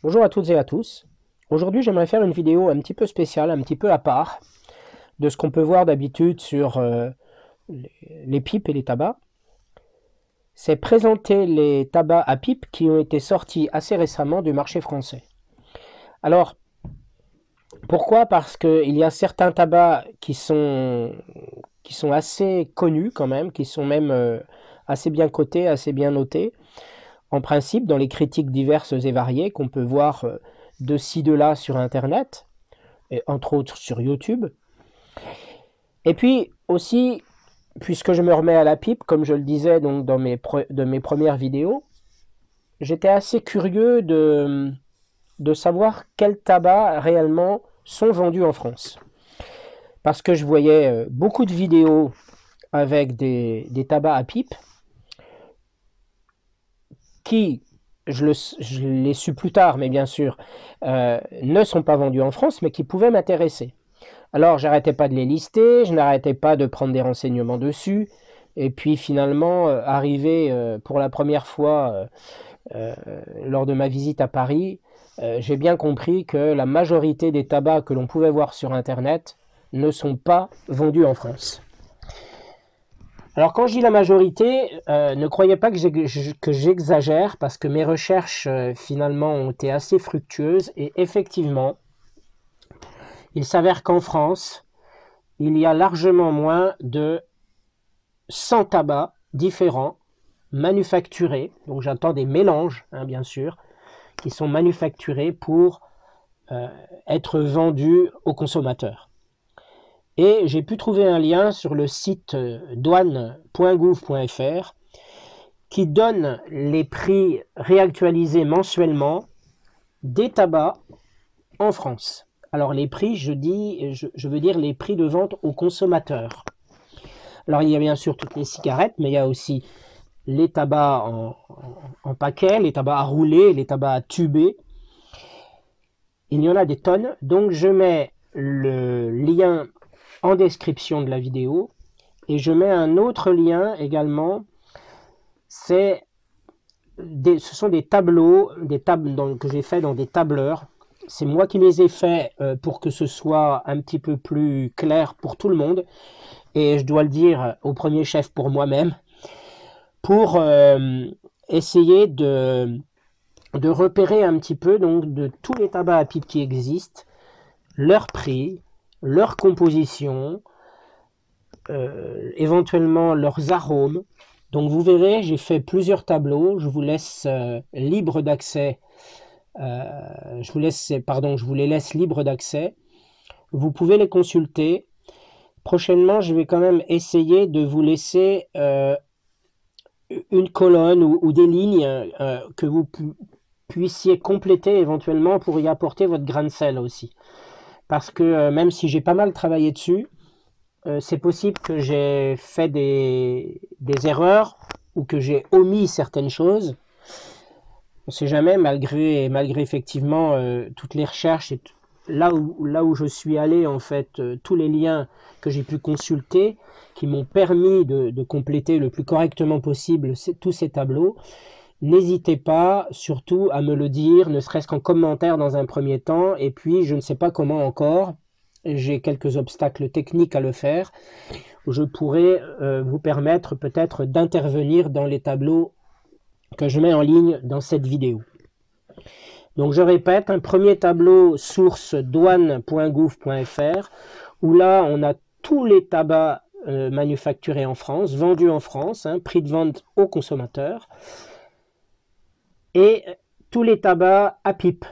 Bonjour à toutes et à tous. Aujourd'hui, j'aimerais faire une vidéo un petit peu spéciale, un petit peu à part de ce qu'on peut voir d'habitude sur les pipes et les tabacs. C'est présenter les tabacs à pipe qui ont été sortis assez récemment du marché français. Alors, pourquoi? Parce qu'il y a certains tabacs qui sont assez connus quand même, qui sont même assez bien cotés, assez bien notés. En principe, dans les critiques diverses et variées qu'on peut voir de ci, de là sur Internet, et entre autres sur YouTube. Et puis aussi, puisque je me remets à la pipe, comme je le disais donc dans mes premières vidéos, j'étais assez curieux de savoir quels tabacs réellement sont vendus en France. Parce que je voyais beaucoup de vidéos avec des tabacs à pipe qui, je l'ai su plus tard, mais bien sûr, ne sont pas vendus en France, mais qui pouvaient m'intéresser. Alors, j'arrêtais pas de les lister, je n'arrêtais pas de prendre des renseignements dessus. Et puis finalement, arrivé pour la première fois lors de ma visite à Paris, j'ai bien compris que la majorité des tabacs que l'on pouvait voir sur Internet ne sont pas vendus en France. Alors quand je dis la majorité, ne croyez pas que j'exagère, parce que mes recherches finalement ont été assez fructueuses, et effectivement, il s'avère qu'en France, il y a largement moins de 100 tabacs différents, manufacturés, donc j'entends des mélanges, hein, bien sûr, qui sont manufacturés pour être vendus aux consommateurs. Et j'ai pu trouver un lien sur le site douane.gouv.fr qui donne les prix réactualisés mensuellement des tabacs en France. Alors les prix, je veux dire les prix de vente aux consommateurs. Alors il y a bien sûr toutes les cigarettes, mais il y a aussi les tabacs en paquet, les tabacs à rouler, les tabacs à tuber. Il y en a des tonnes, donc je mets le lien en description de la vidéo, et je mets un autre lien également. Ce sont des tableaux, que j'ai fait dans des tableurs. C'est moi qui les ai faits pour que ce soit un petit peu plus clair pour tout le monde, et je dois le dire au premier chef pour moi-même, pour essayer de repérer un petit peu donc de tous les tabacs à pipe qui existent, leur prix, leur composition, éventuellement leurs arômes. Donc vous verrez, j'ai fait plusieurs tableaux, je vous laisse libre d'accès. Je vous les laisse libres d'accès. Vous pouvez les consulter. Prochainement, je vais quand même essayer de vous laisser une colonne ou des lignes que vous puissiez compléter éventuellement pour y apporter votre grain de sel aussi. Parce que même si j'ai pas mal travaillé dessus, c'est possible que j'ai fait des erreurs ou que j'ai omis certaines choses. On ne sait jamais, malgré effectivement toutes les recherches et là où je suis allé, en fait, tous les liens que j'ai pu consulter, qui m'ont permis de compléter le plus correctement possible tous ces tableaux. N'hésitez pas surtout à me le dire, ne serait-ce qu'en commentaire dans un premier temps, et puis je ne sais pas comment encore, j'ai quelques obstacles techniques à le faire, je pourrais vous permettre peut-être d'intervenir dans les tableaux que je mets en ligne dans cette vidéo. Donc je répète, un premier tableau source douane.gouv.fr, où là on a tous les tabacs manufacturés en France, vendus en France, hein, prix de vente aux consommateurs, et tous les tabacs à pipe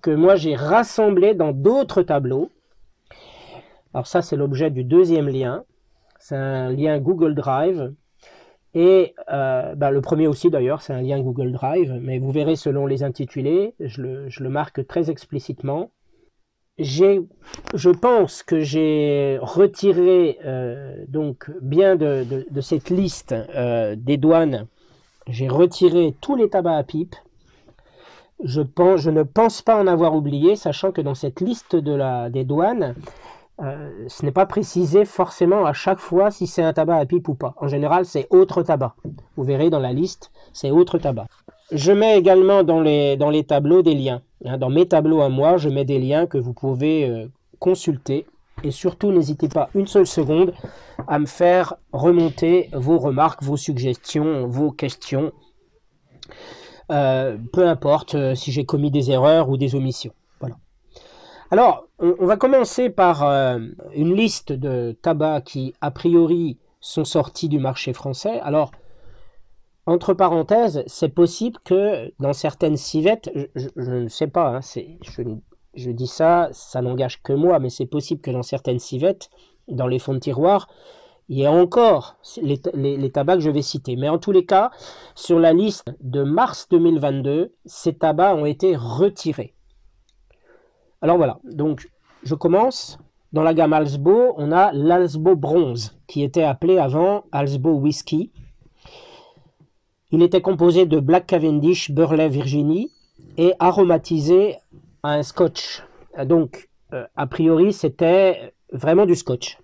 que moi j'ai rassemblés dans d'autres tableaux. Alors ça, c'est l'objet du deuxième lien. C'est un lien Google Drive. Et le premier aussi d'ailleurs, c'est un lien Google Drive. Mais vous verrez selon les intitulés, je le marque très explicitement. Je pense que j'ai retiré donc bien de cette liste des douanes. J'ai retiré tous les tabacs à pipe. Je ne pense pas en avoir oublié, sachant que dans cette liste des douanes, ce n'est pas précisé forcément à chaque fois si c'est un tabac à pipe ou pas. En général, c'est autre tabac. Vous verrez dans la liste, c'est autre tabac. je mets également dans les tableaux des liens. Dans mes tableaux à moi, je mets des liens que vous pouvez consulter. Et surtout, n'hésitez pas une seule seconde à me faire remonter vos remarques, vos suggestions, vos questions. Peu importe si j'ai commis des erreurs ou des omissions. Voilà. Alors, on va commencer par une liste de tabacs qui, a priori, sont sortis du marché français. Alors, entre parenthèses, c'est possible que dans certaines civettes, je ne sais pas, hein, je dis ça, ça n'engage que moi, mais c'est possible que dans certaines civettes, dans les fonds de tiroir, il y a encore les tabacs que je vais citer. Mais en tous les cas, sur la liste de mars 2022, ces tabacs ont été retirés. Alors voilà, donc je commence. Dans la gamme Halsbo, on a l'Halsbo Bronze, qui était appelé avant Halsbo Whisky. Il était composé de Black Cavendish, Burley, Virginie et aromatisé à un scotch. Donc, a priori, c'était vraiment du scotch.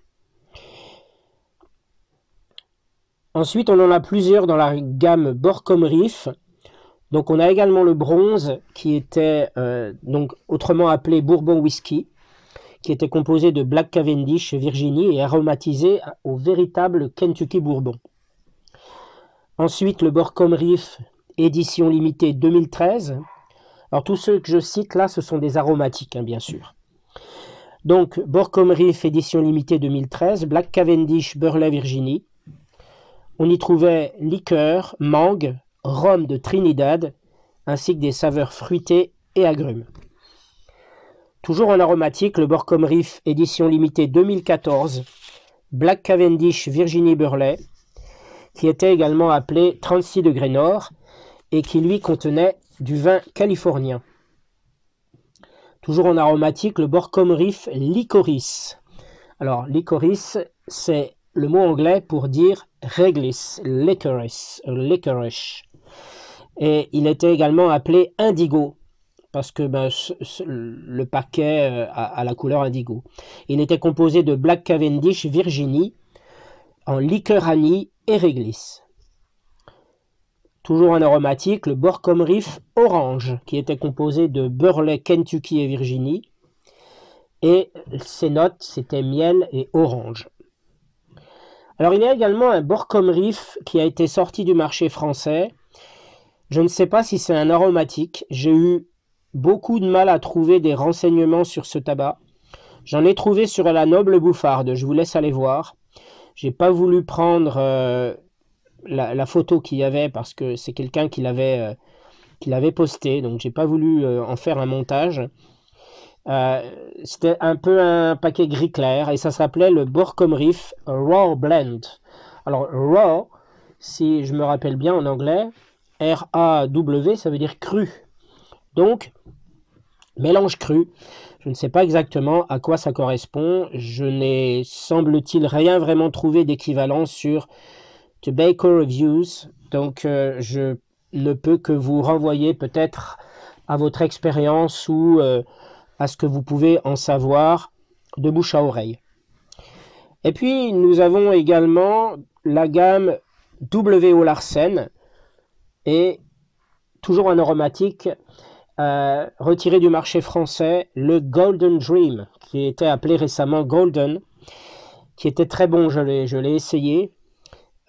Ensuite, on en a plusieurs dans la gamme Borkum Reef. Donc, on a également le bronze qui était donc autrement appelé Bourbon Whisky, qui était composé de Black Cavendish, Virginie et aromatisé au véritable Kentucky Bourbon. Ensuite, le Borkum Reef édition limitée 2013. Alors, tous ceux que je cite là, ce sont des aromatiques, hein, bien sûr. Donc, Borkum Reef édition limitée 2013, Black Cavendish, Burley, Virginie. On y trouvait liqueur, mangue, rhum de Trinidad, ainsi que des saveurs fruitées et agrumes. Toujours en aromatique, le Borkum Reef édition limitée 2014, Black Cavendish, Virginie, Burley, qui était également appelé 36 degrés nord et qui lui contenait du vin californien. Toujours en aromatique, le Borkum Reef Licorice. Alors, licorice, c'est le mot anglais pour dire réglisse, licorice. Et il était également appelé indigo, parce que le paquet a la couleur indigo. Il était composé de Black Cavendish, Virginie, en liqueur anis et réglisse. Toujours en aromatique, le Borkum Reef Orange, qui était composé de Burley, Kentucky et Virginie. Et ses notes, c'était miel et orange. Alors, il y a également un Borkum Reef qui a été sorti du marché français. Je ne sais pas si c'est un aromatique. J'ai eu beaucoup de mal à trouver des renseignements sur ce tabac. J'en ai trouvé sur la Noble Bouffarde. Je vous laisse aller voir. J'ai pas voulu prendre la photo qu'il y avait parce que c'est quelqu'un qui l'avait posté. Donc, j'ai pas voulu en faire un montage. C'était un peu un paquet gris clair et ça s'appelait le Borkum Reef Raw Blend. Alors raw, si je me rappelle bien en anglais, R-A-W, ça veut dire cru. Donc, mélange cru. Je ne sais pas exactement à quoi ça correspond. Je n'ai, semble-t-il, rien vraiment trouvé d'équivalent sur Tobacco Reviews. Donc, je ne peux que vous renvoyer peut-être à votre expérience ou à ce que vous pouvez en savoir de bouche à oreille. Et puis, nous avons également la gamme W.O. Larsen et toujours en aromatique, retiré du marché français, le Golden Dream, qui était appelé récemment Golden, qui était très bon, je l'ai essayé.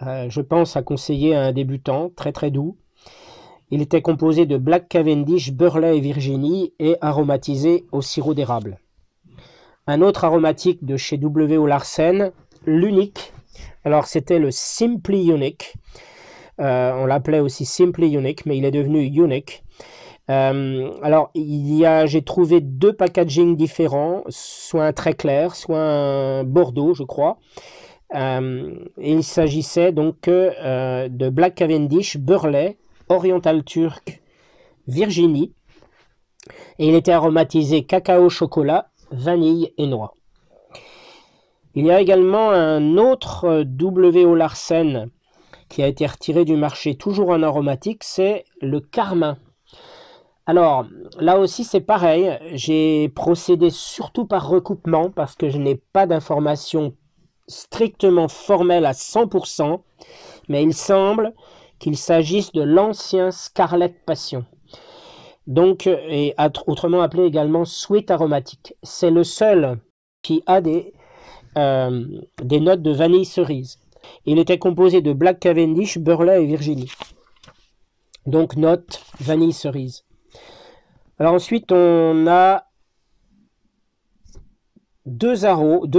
Je pense à conseiller à un débutant, très très doux. Il était composé de Black Cavendish, Burley et Virginie et aromatisé au sirop d'érable. Un autre aromatique de chez W.O. Larsen, l'Unique. Alors c'était le Simply Unique. On l'appelait aussi Simply Unique, mais il est devenu Unique. Alors j'ai trouvé deux packagings différents, soit un très clair, soit un bordeaux, je crois. Et il s'agissait donc de Black Cavendish, Burley, Oriental Turk, Virginie, et il était aromatisé cacao, chocolat, vanille et noix. Il y a également un autre W.O. Larsen qui a été retiré du marché, toujours en aromatique, c'est le Carmin. Alors, là aussi c'est pareil, j'ai procédé surtout par recoupement parce que je n'ai pas d'informations strictement formelles à 100%, mais il semble qu'il s'agisse de l'ancien Scarlet Passion. Donc, et autrement appelé également Sweet Aromatique. C'est le seul qui a des notes de vanille cerise. Il était composé de Black Cavendish, Burley et Virginie. Donc note vanille cerise. Alors ensuite on a deux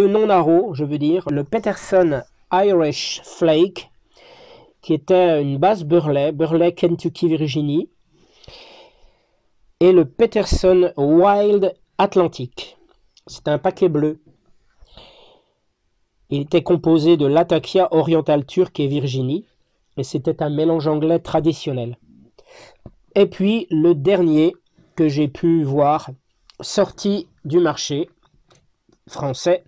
non-arrows, je veux dire. Le Peterson Irish Flake, qui était une base Burley Kentucky Virginie. Et le Peterson Wild Atlantic. C'est un paquet bleu. Il était composé de Latakia Oriental Turk et Virginie. Et c'était un mélange anglais traditionnel. Et puis le dernier que j'ai pu voir sorti du marché français,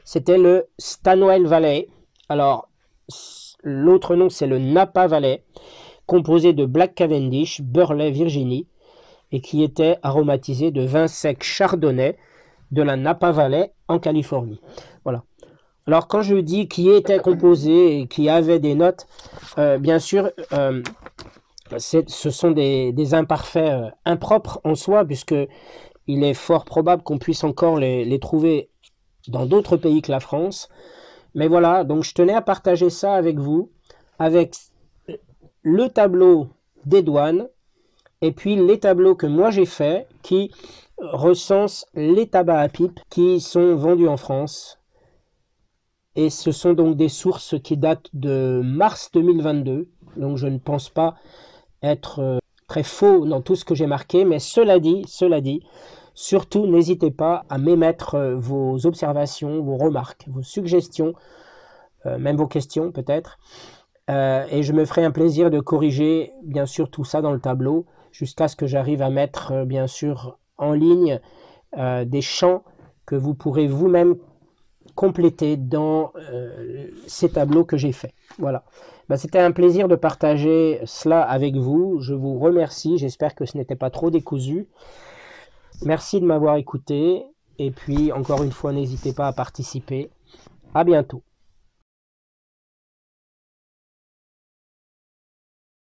c'était le Stanwell Valley. Alors l'autre nom c'est le Napa Valley, composé de Black Cavendish, Burley, Virginie, et qui était aromatisé de vin sec chardonnay de la Napa Valley en Californie. Voilà. Alors quand je dis qui était composé et qui avait des notes, bien sûr, ce sont des imparfaits impropres en soi, puisque il est fort probable qu'on puisse encore les trouver dans d'autres pays que la France. Mais voilà, donc je tenais à partager ça avec vous, avec le tableau des douanes, et puis les tableaux que moi j'ai faits, qui recensent les tabacs à pipe qui sont vendus en France. Et ce sont donc des sources qui datent de mars 2022, donc je ne pense pas être très faux dans tout ce que j'ai marqué, mais cela dit, surtout n'hésitez pas à m'émettre vos observations, vos remarques, vos suggestions, même vos questions peut-être, et je me ferai un plaisir de corriger bien sûr tout ça dans le tableau, jusqu'à ce que j'arrive à mettre bien sûr en ligne des champs que vous pourrez vous-même compléter dans ces tableaux que j'ai faits. Voilà. C'était un plaisir de partager cela avec vous. Je vous remercie. J'espère que ce n'était pas trop décousu. Merci de m'avoir écouté. Et puis, encore une fois, n'hésitez pas à participer. À bientôt.